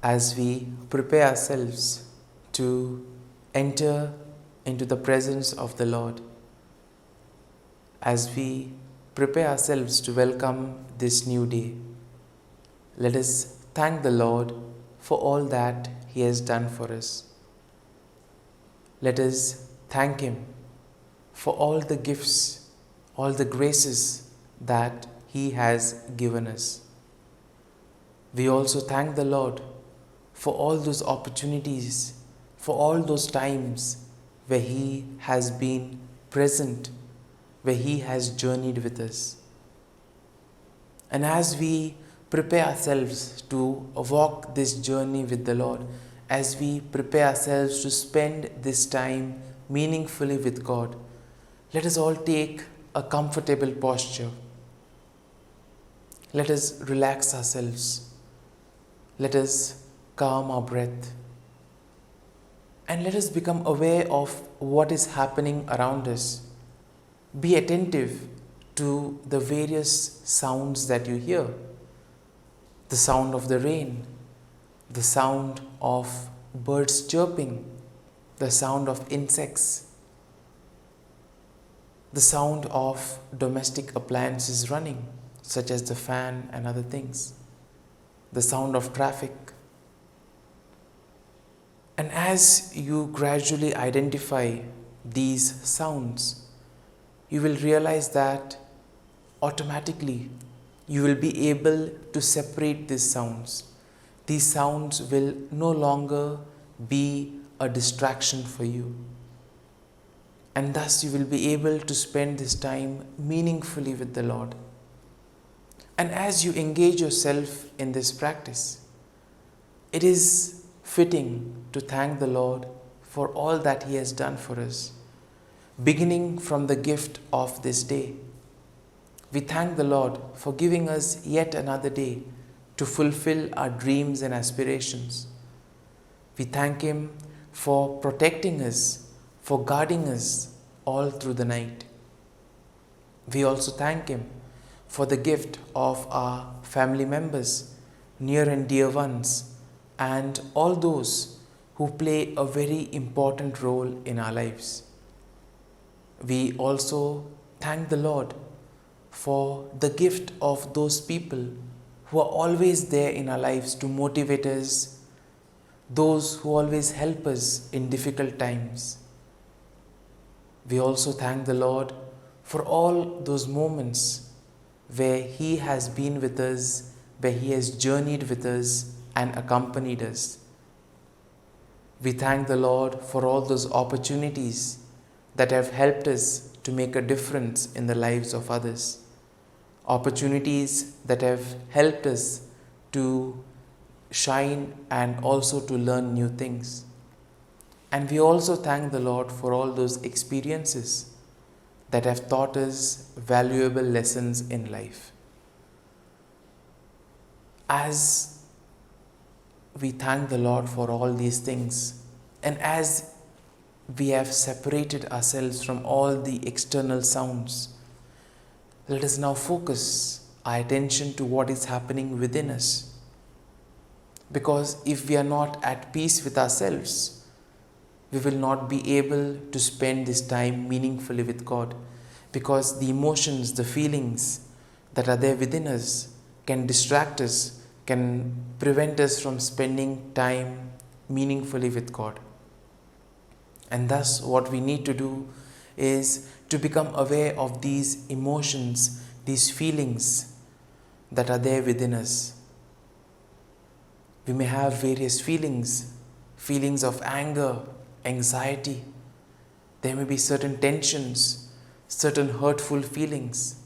as we prepare ourselves to enter into the presence of the Lord, as we prepare ourselves to welcome this new day, let us thank the Lord for all that He has done for us. Let us thank Him for all the gifts, all the graces that He has given us. We also thank the Lord for all those opportunities, for all those times where He has been present, where He has journeyed with us. And as we prepare ourselves to walk this journey with the Lord, as we prepare ourselves to spend this time meaningfully with God, let us all take a comfortable posture. Let us relax ourselves. Let us calm our breath. And let us become aware of what is happening around us. Be attentive to the various sounds that you hear. The sound of the rain, the sound of birds chirping, the sound of insects, the sound of domestic appliances running, such as the fan and other things, the sound of traffic. And as you gradually identify these sounds, you will realize that automatically you will be able to separate these sounds. These sounds will no longer be a distraction for you. And thus you will be able to spend this time meaningfully with the Lord. And as you engage yourself in this practice, it is fitting to thank the Lord for all that He has done for us, beginning from the gift of this day. We thank the Lord for giving us yet another day to fulfill our dreams and aspirations. We thank Him for protecting us, for guarding us all through the night. We also thank Him for the gift of our family members, near and dear ones, and all those who play a very important role in our lives. We also thank the Lord for the gift of those people who are always there in our lives to motivate us, those who always help us in difficult times. We also thank the Lord for all those moments where He has been with us, where He has journeyed with us and accompanied us. We thank the Lord for all those opportunities that have helped us to make a difference in the lives of others. Opportunities that have helped us to shine and also to learn new things. And we also thank the Lord for all those experiences that have taught us valuable lessons in life. As we thank the Lord for all these things, and as we have separated ourselves from all the external sounds, let us now focus our attention to what is happening within us. Because if we are not at peace with ourselves, we will not be able to spend this time meaningfully with God. Because the emotions, the feelings that are there within us can distract us, can prevent us from spending time meaningfully with God. And thus what we need to do is to become aware of these emotions, these feelings that are there within us. We may have various feelings of anger, anxiety. There may be certain tensions, certain hurtful feelings.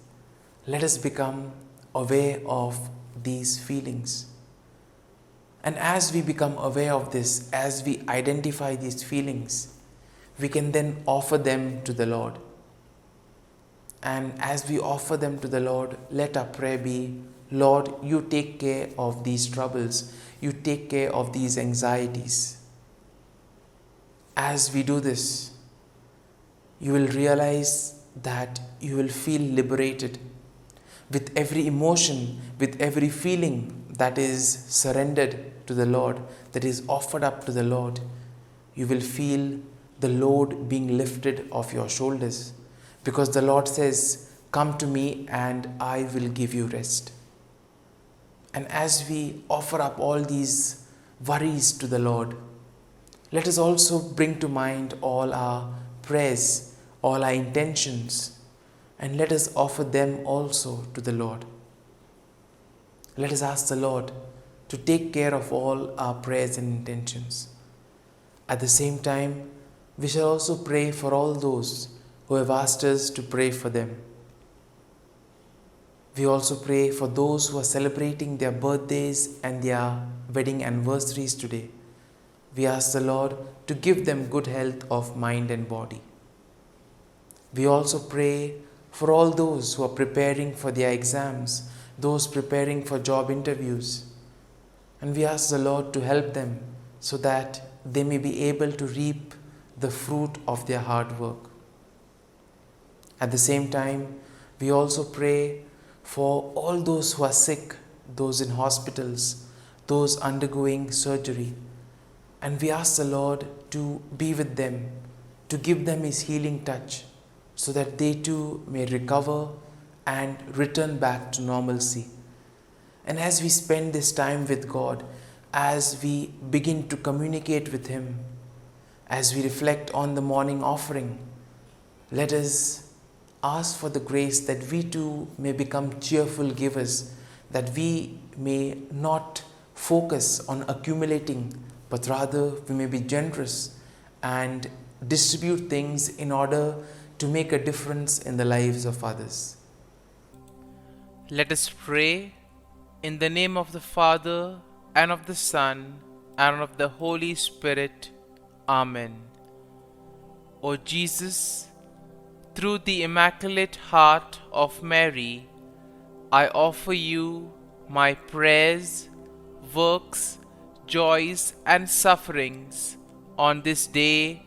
Let us become aware of these feelings. And as we become aware of this, as we identify these feelings, we can then offer them to the Lord. And as we offer them to the Lord, let our prayer be, Lord, you take care of these troubles. You take care of these anxieties. As we do this, you will realize that you will feel liberated. With every emotion, with every feeling that is surrendered to to the Lord, that is offered up to the Lord, you will feel the load being lifted off your shoulders. Because the Lord says, "Come to me and I will give you rest." And as we offer up all these worries to the Lord, let us also bring to mind all our prayers, all our intentions, and let us offer them also to the Lord. Let us ask the Lord to take care of all our prayers and intentions. At the same time, we shall also pray for all those who have asked us to pray for them. We also pray for those who are celebrating their birthdays and their wedding anniversaries today. We ask the Lord to give them good health of mind and body. We also pray for all those who are preparing for their exams, those preparing for job interviews. And we ask the Lord to help them so that they may be able to reap the fruit of their hard work. At the same time, we also pray for all those who are sick, those in hospitals, those undergoing surgery. And we ask the Lord to be with them, to give them His healing touch, so that they too may recover and return back to normalcy. And as we spend this time with God, as we begin to communicate with Him, as we reflect on the morning offering, let us ask for the grace that we too may become cheerful givers, that we may not focus on accumulating, but rather we may be generous and distribute things in order to make a difference in the lives of others. Let us pray in the name of the Father, and of the Son, and of the Holy Spirit. Amen. O Jesus, through the Immaculate Heart of Mary, I offer you my prayers, works, joys, and sufferings on this day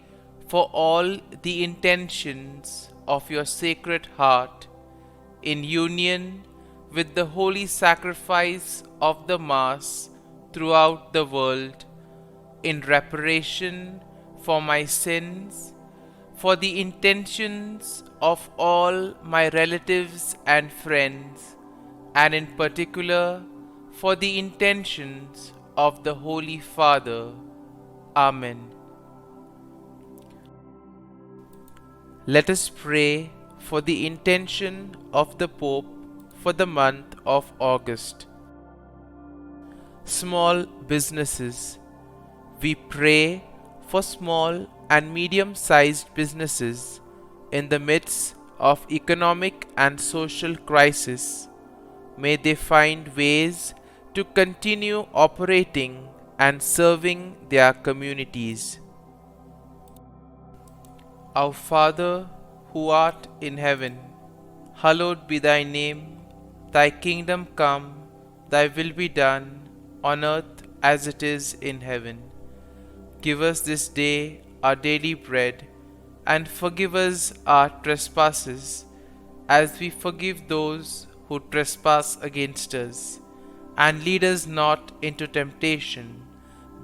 for all the intentions of your Sacred Heart, in union with the holy sacrifice of the Mass throughout the world, in reparation for my sins, for the intentions of all my relatives and friends, and in particular for the intentions of the Holy Father. Amen. Let us pray for the intention of the Pope for the month of August. Small businesses. We pray for small and medium-sized businesses in the midst of economic and social crisis. May they find ways to continue operating and serving their communities. Our Father, who art in heaven, hallowed be thy name. Thy kingdom come, thy will be done, on earth as it is in heaven. Give us this day our daily bread, and forgive us our trespasses, as we forgive those who trespass against us. And lead us not into temptation,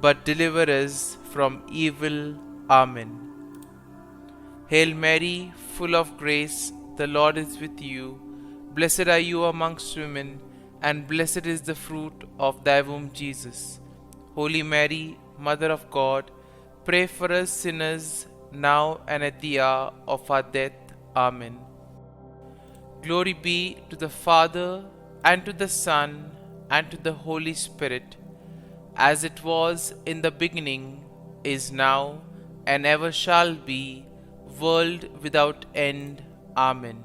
but deliver us from evil. Amen. Hail Mary, full of grace, the Lord is with you. Blessed are you amongst women, and blessed is the fruit of thy womb, Jesus. Holy Mary, Mother of God, pray for us sinners, now and at the hour of our death. Amen. Glory be to the Father, and to the Son, and to the Holy Spirit, as it was in the beginning, is now, and ever shall be, world without end. Amen.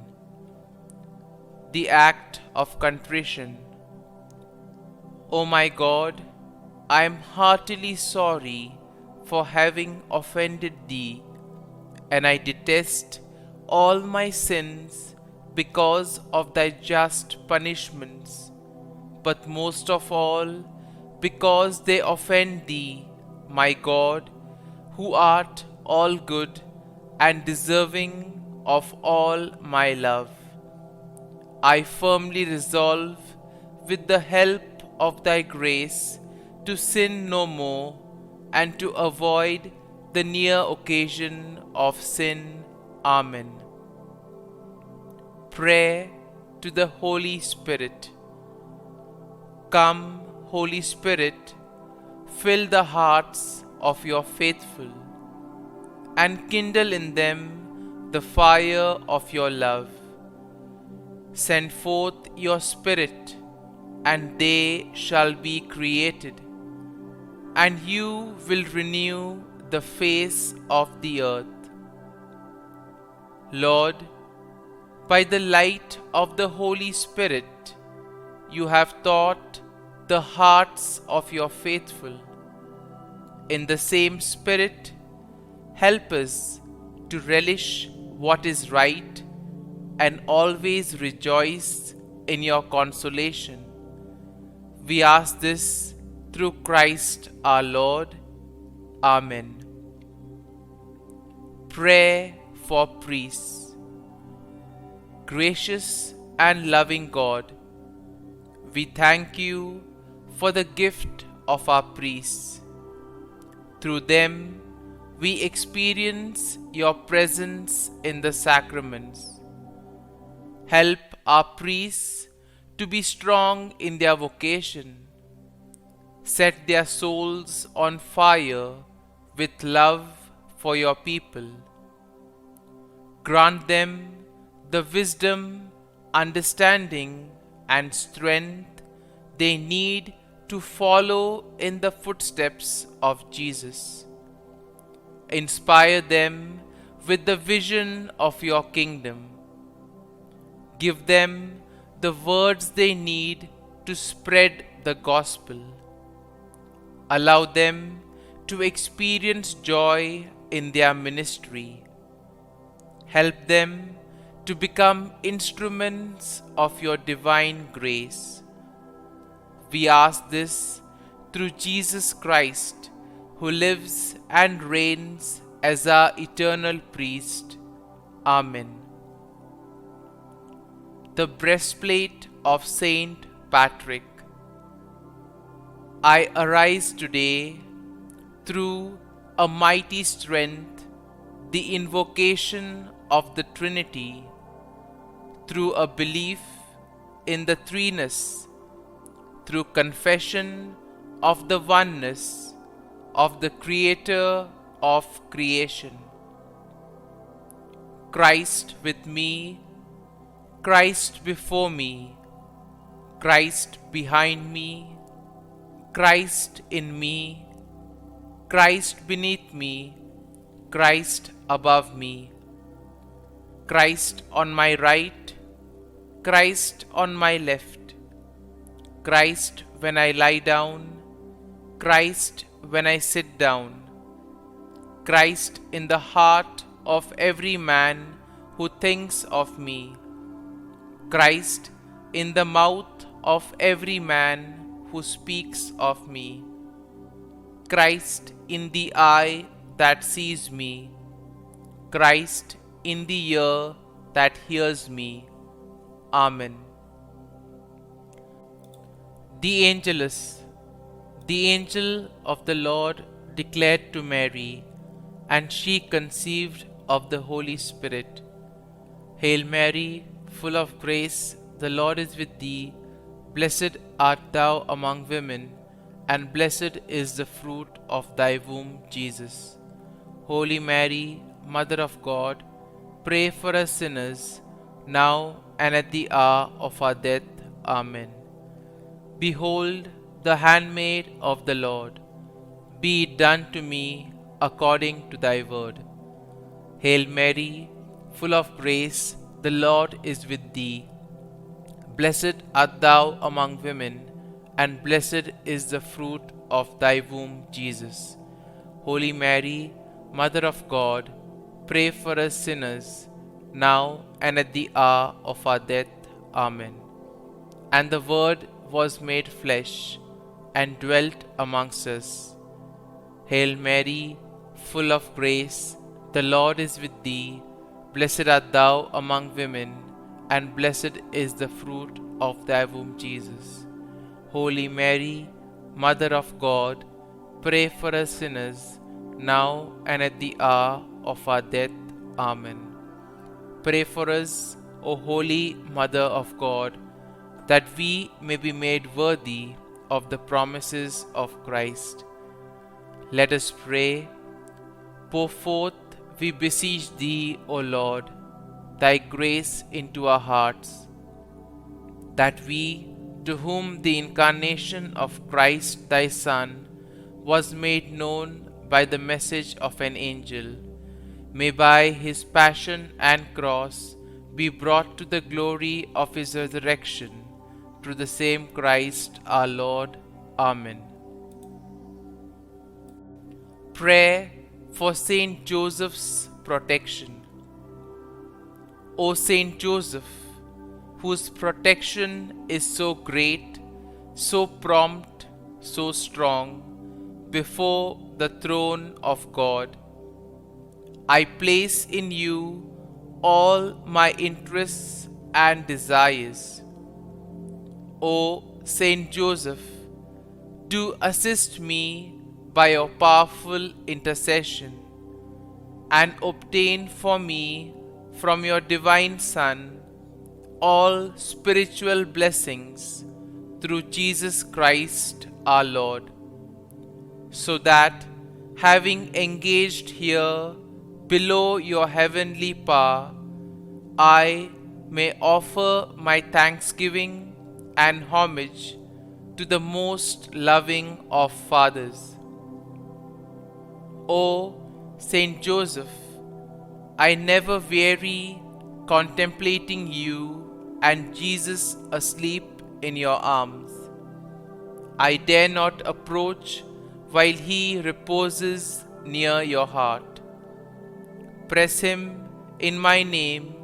The act of contrition. O my God, I am heartily sorry for having offended thee, and I detest all my sins because of thy just punishments, but most of all because they offend thee, my God, who art all good and deserving of all my love. I firmly resolve, with the help of thy grace, to sin no more, and to avoid the near occasion of sin. Amen. Prayer to the Holy Spirit. Come, Holy Spirit, fill the hearts of your faithful, and kindle in them the fire of your love. Send forth your Spirit, and they shall be created, and you will renew the face of the earth. Lord, by the light of the Holy Spirit, you have taught the hearts of your faithful. In the same Spirit, help us to relish what is right and always rejoice in your consolation. We ask this through Christ our Lord. Amen. Prayer for priests. Gracious and loving God, we thank you for the gift of our priests. Through them, we experience your presence in the sacraments. Help our priests to be strong in their vocation. Set their souls on fire with love for your people. Grant them the wisdom, understanding, and strength they need to follow in the footsteps of Jesus. Inspire them with the vision of your kingdom. Give them the words they need to spread the gospel. Allow them to experience joy in their ministry. Help them to become instruments of your divine grace. We ask this through Jesus Christ, who lives and reigns as our eternal priest. Amen. The breastplate of Saint Patrick. I arise today through a mighty strength, the invocation of the Trinity, through a belief in the threeness, through confession of the oneness of the Creator of creation. Christ with me, Christ before me, Christ behind me, Christ in me, Christ beneath me, Christ above me, Christ on my right, Christ on my left, Christ when I lie down, Christ when I sit down, Christ in the heart of every man who thinks of me, Christ in the mouth of every man who speaks of me, Christ in the eye that sees me, Christ in the ear that hears me. Amen. The Angelus. The angel of the Lord declared to Mary, and she conceived of the Holy Spirit. Hail Mary, full of grace, the Lord is with thee. Blessed art thou among women, and blessed is the fruit of thy womb, Jesus. Holy Mary, Mother of God, pray for us sinners, now and at the hour of our death. Amen. Behold, the handmaid of the Lord. Be it done to me according to thy word. Hail Mary, full of grace, the Lord is with thee. Blessed art thou among women, and blessed is the fruit of thy womb, Jesus. Holy Mary, Mother of God, pray for us sinners, now and at the hour of our death. Amen. And the Word was made flesh, and dwelt amongst us. Hail Mary, full of grace, the Lord is with thee. Blessed art thou among women, and blessed is the fruit of thy womb, Jesus. Holy Mary, Mother of God, pray for us sinners, now and at the hour of our death. Amen. Pray for us, O Holy Mother of God, that we may be made worthy of the promises of Christ. Let us pray. Pour forth, we beseech Thee, O Lord, Thy grace into our hearts, that we, to whom the incarnation of Christ Thy Son was made known by the message of an angel, may by His passion and cross be brought to the glory of His resurrection, through the same Christ our Lord. Amen. Prayer for Saint Joseph's protection. O Saint Joseph, whose protection is so great, so prompt, so strong, before the throne of God, I place in you all my interests and desires. O Saint Joseph, do assist me by your powerful intercession, and obtain for me from your divine Son all spiritual blessings through Jesus Christ our Lord, so that, having engaged here below your heavenly power, I may offer my thanksgiving and homage to the most loving of fathers. O Saint Joseph, I never weary contemplating you and Jesus asleep in your arms. I dare not approach while he reposes near your heart. Press him in my name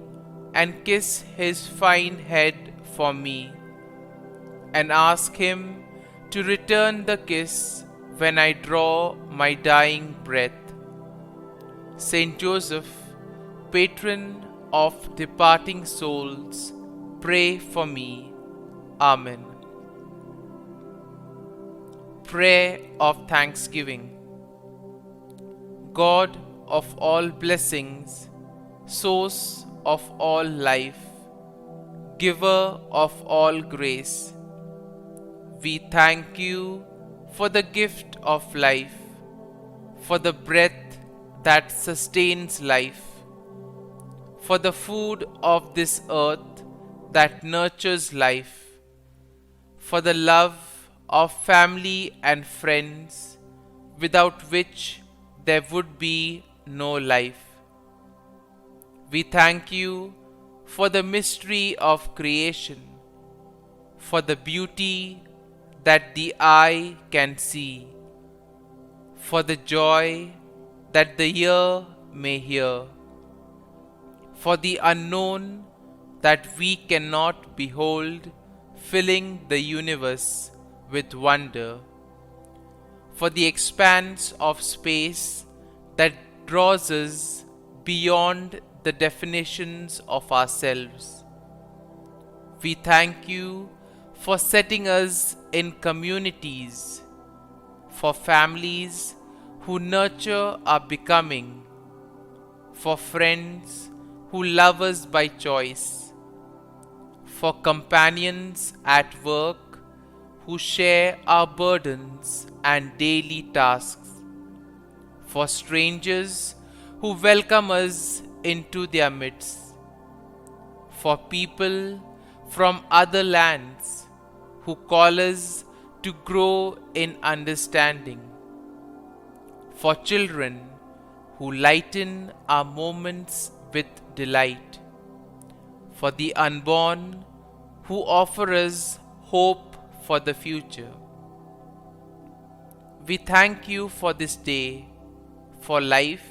and kiss his fine head for me, and ask him to return the kiss when I draw my dying breath. Saint Joseph, patron of departing souls, pray for me. Amen. Prayer of Thanksgiving. God of all blessings, source of all life, giver of all grace, we thank you for the gift of life, for the breath that sustains life, for the food of this earth that nurtures life, for the love of family and friends, without which there would be no life. We thank you for the mystery of creation, for the beauty that the eye can see, for the joy that the ear may hear, for the unknown that we cannot behold, filling the universe with wonder, for the expanse of space that draws us beyond the definitions of ourselves. We thank you for setting us in communities, for families who nurture our becoming, for friends who love us by choice, for companions at work who share our burdens and daily tasks, for strangers who welcome us into their midst, for people from other lands who call us to grow in understanding, for children who lighten our moments with delight, for the unborn who offer us hope for the future. We thank you for this day, for life,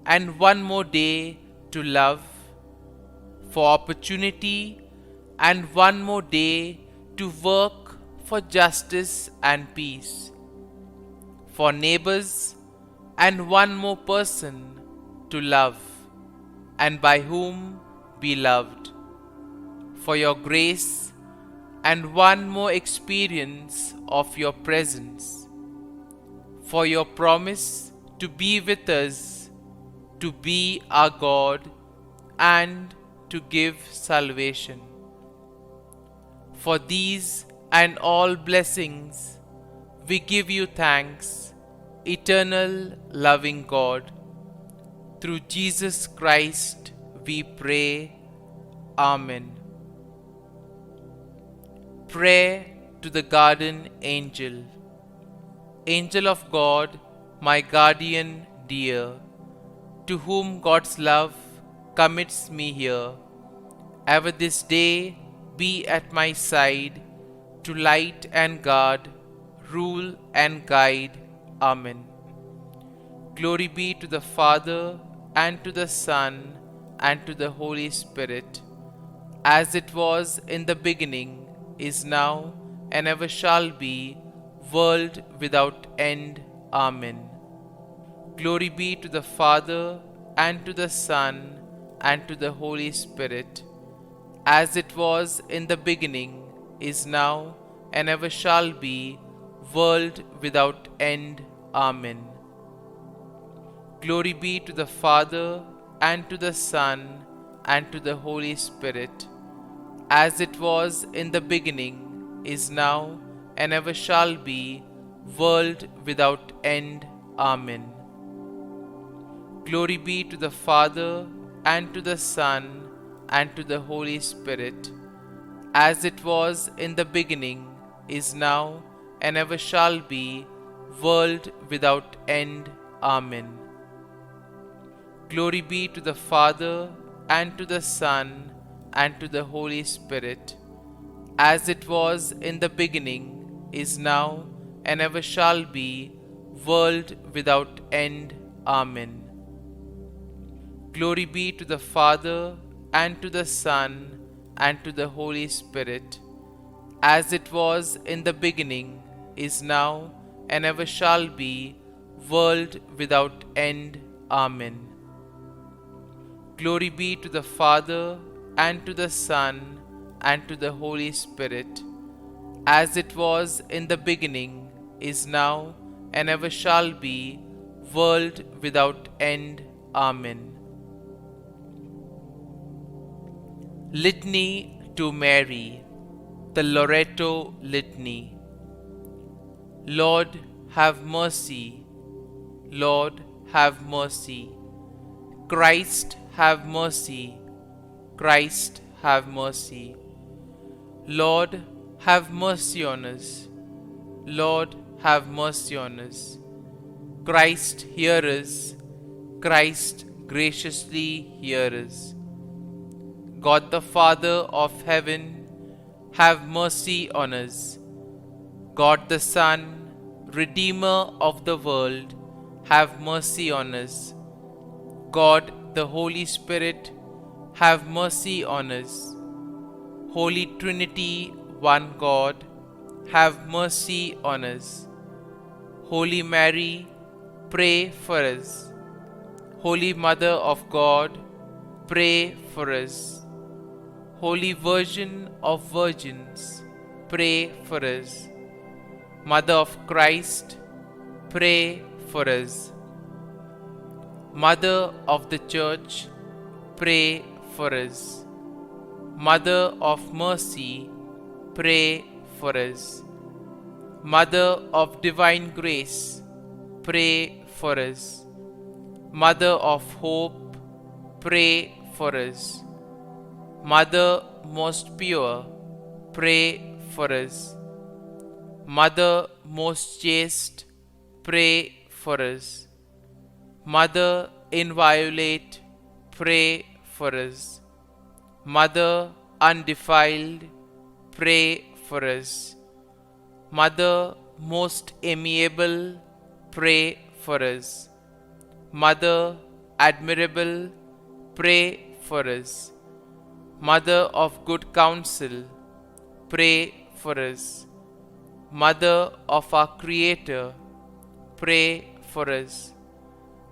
and one more day to love, for opportunity, and one more day to work for justice and peace, for neighbors, and one more person to love, and by whom be loved, for your grace and one more experience of your presence, for your promise to be with us, to be our God, and to give salvation. For these and all blessings, we give you thanks, eternal loving God. Through Jesus Christ we pray. Amen. Prayer to the Guardian Angel. Angel of God, my guardian dear, to whom God's love commits me here, ever this day be at my side, to light and guard, rule and guide. Amen. Glory be to the Father, and to the Son, and to the Holy Spirit, as it was in the beginning, is now, and ever shall be, world without end. Amen. Glory be to the Father, and to the Son, and to the Holy Spirit, as it was in the beginning, is now, and ever shall be, world without end. Amen. Glory be to the Father, and to the Son, and to the Holy Spirit, as it was in the beginning, is now, and ever shall be, world without end. Amen. Glory be to the Father, and to the Son, and to the Holy Spirit, as it was in the beginning, is now, and ever shall be, world without end. Amen. Glory be to the Father, and to the Son, and to the Holy Spirit, as it was in the beginning, is now, and ever shall be, world without end. Amen. Glory be to the Father, and to the Son, and to the Holy Spirit, as it was in the beginning, is now, and ever shall be, world without end. Amen. Glory be to the Father, and to the Son, and to the Holy Spirit, as it was in the beginning, is now, and ever shall be, world without end. Amen. Litany to Mary, the LORETO Litany. Lord, have mercy. Lord, have mercy. Christ, have mercy. Christ, have mercy. Lord, have mercy on us. Lord, have mercy on us. Christ, hear us. Christ, graciously hear us. God the Father of heaven, have mercy on us. God the Son, Redeemer of the world, have mercy on us. God the Holy Spirit, have mercy on us. Holy Trinity, one God, have mercy on us. Holy Mary, pray for us. Holy Mother of God, pray for us. Holy Virgin of Virgins, pray for us. Mother of Christ, pray for us. Mother of the Church, pray for us. Mother of Mercy, pray for us. Mother of Divine Grace, pray for us. Mother of Hope, pray for us. Mother most pure, pray for us. Mother most chaste, pray for us. Mother inviolate, pray for us. Mother undefiled, pray for us. Mother most amiable, pray for us. Mother admirable, pray for us. Mother of good counsel, pray for us. Mother of our Creator, pray for us.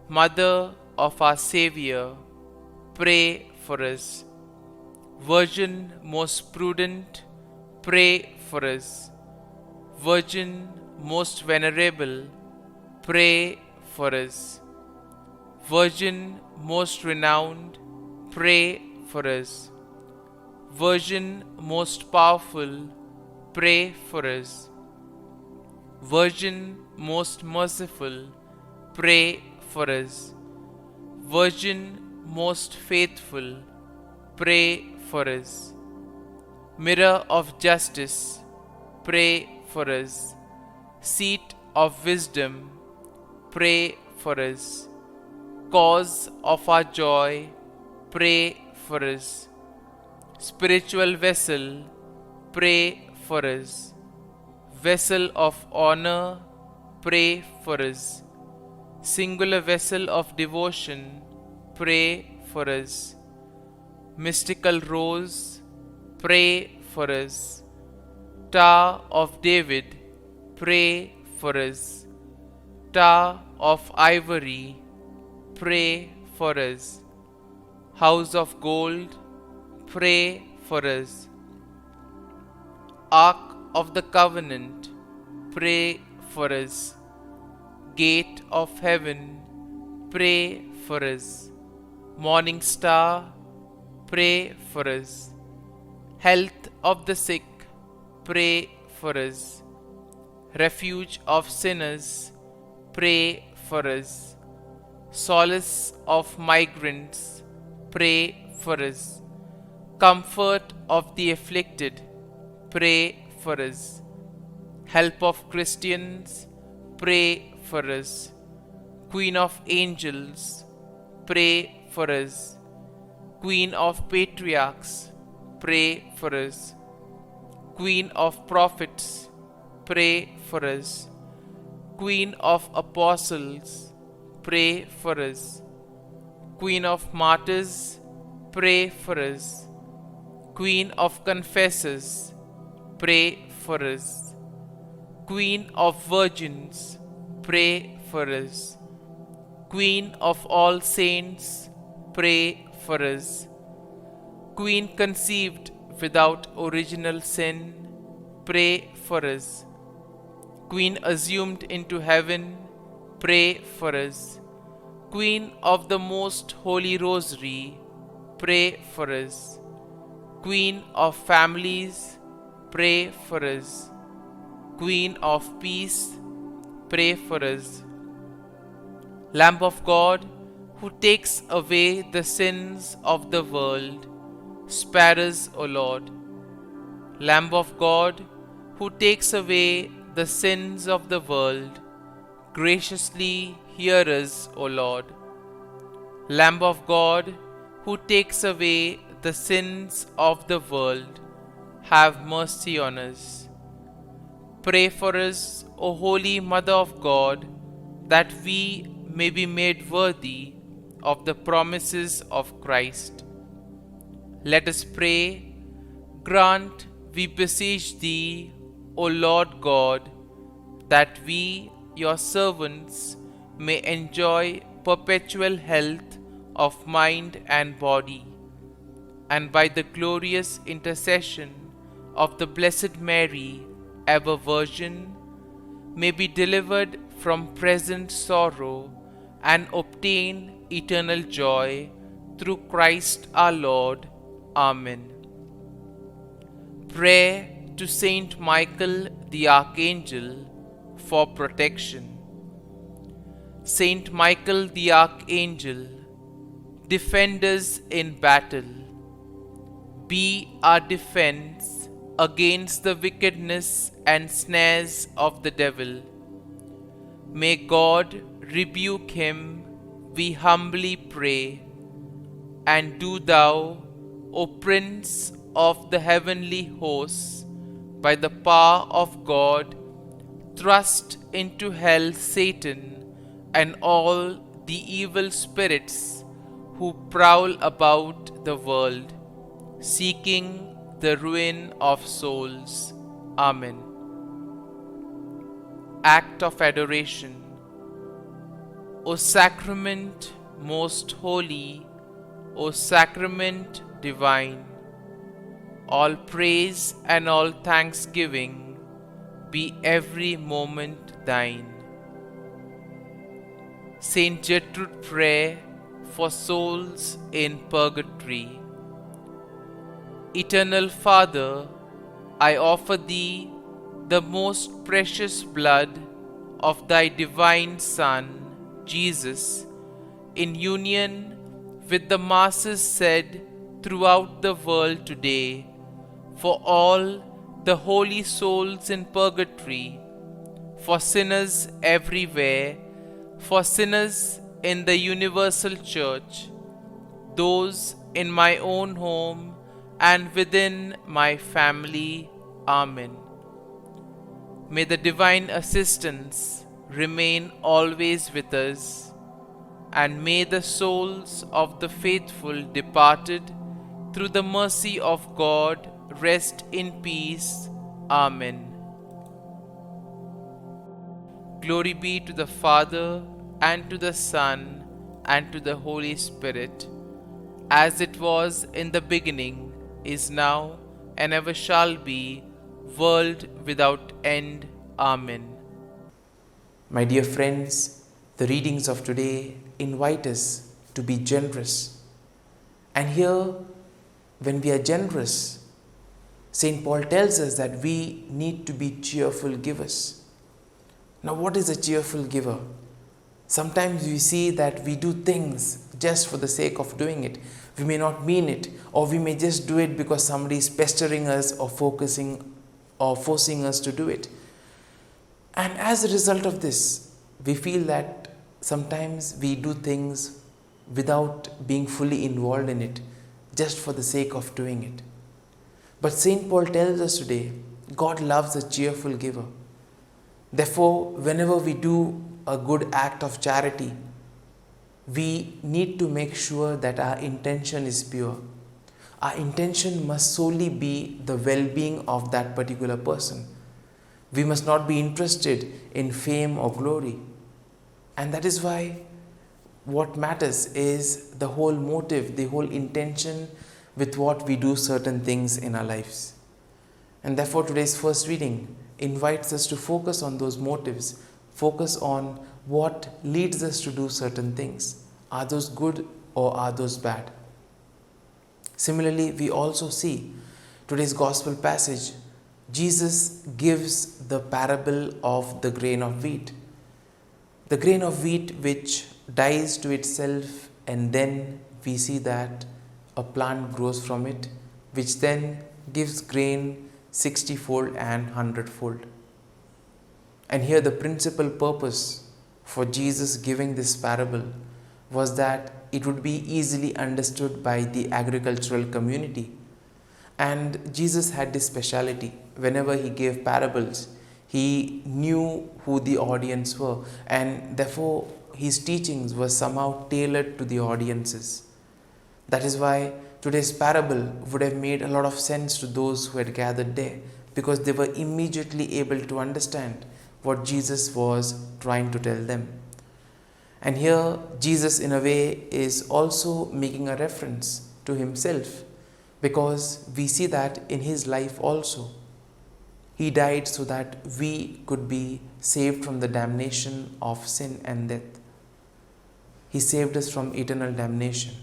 Mother of our Savior, pray for us. Virgin most prudent, pray for us. Virgin most venerable, pray for us. Virgin most renowned, pray for us. Virgin most powerful, pray for us. Virgin most merciful, pray for us. Virgin most faithful, pray for us. Mirror of justice, pray for us. Seat of wisdom, pray for us. Cause of our joy, pray for us. Spiritual vessel, pray for us. Vessel of honor, pray for us. Singular vessel of devotion, pray for us. Mystical rose, pray for us. Tower of David, pray for us. Tower of ivory, pray for us. House of gold, pray for us. Ark of the covenant, pray for us. Gate of heaven, pray for us. Morning star, pray for us. Health of the sick, pray for us. Refuge of sinners, pray for us. Solace of migrants, pray for us. Comfort of the afflicted, pray for us. Help of Christians, pray for us. Queen of angels, pray for us. Queen of patriarchs, pray for us. Queen of prophets, pray for us. Queen of apostles, pray for us. Queen of martyrs, pray for us. Queen of confessors, pray for us. Queen of virgins, pray for us. Queen of all saints, pray for us. Queen conceived without original sin, pray for us. Queen assumed into heaven, pray for us. Queen of the most holy rosary, pray for us. Queen of families, pray for us. Queen of peace, pray for us. Lamb of God, who takes away the sins of the world, spare us, O Lord. Lamb of God, who takes away the sins of the world, graciously hear us, O Lord. Lamb of God, who takes away the sins of the world, have mercy on us. Pray for us, O Holy Mother of God, that we may be made worthy of the promises of Christ. Let us pray. Grant, we beseech Thee, O Lord God, that we, Your servants, may enjoy perpetual health of mind and body, and by the glorious intercession of the Blessed Mary, ever Virgin, may be delivered from present sorrow and obtain eternal joy through Christ our Lord. Amen. Prayer to Saint Michael the Archangel for protection. Saint Michael the Archangel, defend us in battle. Be our defense against the wickedness and snares of the devil. May God rebuke him, we humbly pray. And do Thou, O Prince of the heavenly hosts, by the power of God, thrust into hell Satan and all the evil spirits who prowl about the world, seeking the ruin of souls. Amen. Act of Adoration. O Sacrament most holy, O Sacrament divine, all praise and all thanksgiving be every moment thine. Saint Gertrude, prayer for souls in purgatory. Eternal Father, I offer thee the most precious blood of thy divine Son, Jesus, in union with the masses said throughout the world today, for all the holy souls in purgatory, for sinners everywhere, for sinners in the universal church, those in my own home and within my family. Amen. May the divine assistance remain always with us, and may the souls of the faithful departed through the mercy of God rest in peace. Amen. Glory be to the Father, and to the Son, and to the Holy Spirit, as it was in the beginning, is now, and ever shall be, world without end. Amen. My dear friends, the readings of today invite us to be generous. And here, when we are generous, St. Paul tells us that we need to be cheerful givers. Now, what is a cheerful giver? Sometimes we see that we do things just for the sake of doing it. We may not mean it, or we may just do it because somebody is pestering us or forcing us to do it. And as a result of this, we feel that sometimes we do things without being fully involved in it, just for the sake of doing it. But St. Paul tells us today, God loves a cheerful giver. Therefore, whenever we do a good act of charity, we need to make sure that our intention is pure. Our intention must solely be the well-being of that particular person. We must not be interested in fame or glory. And that is why what matters is the whole motive, the whole intention with what we do certain things in our lives. And therefore today's first reading invites us to focus on those motives, focus on what leads us to do certain things. Are those good or are those bad? Similarly, we also see today's gospel passage, Jesus gives the parable of the grain of wheat. The grain of wheat which dies to itself, and then we see that a plant grows from it, which then gives grain 60-fold and 100-fold. And here the principal purpose for Jesus giving this parable was that it would be easily understood by the agricultural community. And Jesus had this speciality. Whenever he gave parables, he knew who the audience were, and therefore his teachings were somehow tailored to the audiences. That is why today's parable would have made a lot of sense to those who had gathered there, because they were immediately able to understand what Jesus was trying to tell them. And here Jesus in a way is also making a reference to himself, because we see that in his life also. He died so that we could be saved from the damnation of sin and death. He saved us from eternal damnation.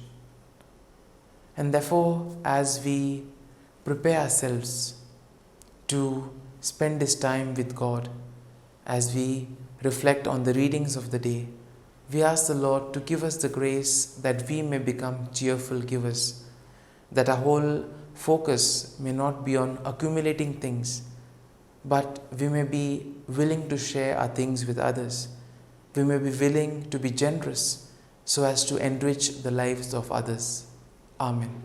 And therefore, as we prepare ourselves to spend this time with God, as we reflect on the readings of the day, we ask the Lord to give us the grace that we may become cheerful givers, that our whole focus may not be on accumulating things, but we may be willing to share our things with others. We may be willing to be generous so as to enrich the lives of others. Amen.